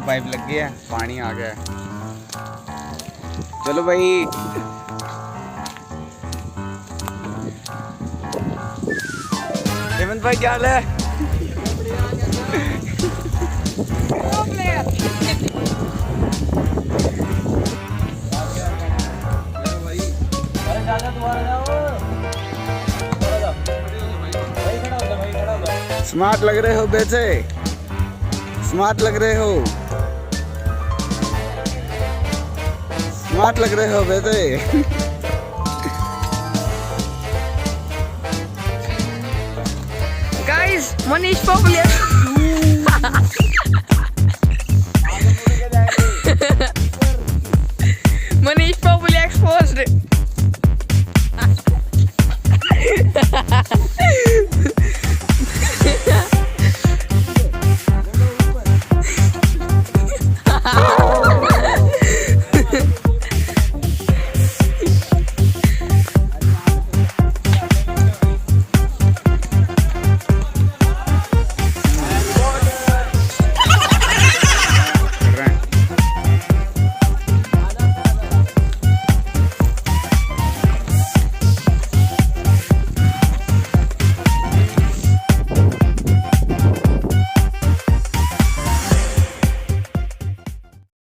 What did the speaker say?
Pipe लग गया, पानी आ गया। चलो भाई, हेमंत भाई क्या हाल है? स्मार्ट लग रहे हो बेटे, स्मार्ट लग रहे हो, स्मार्ट लग रहे हो बेटे। Guys, Manish popular.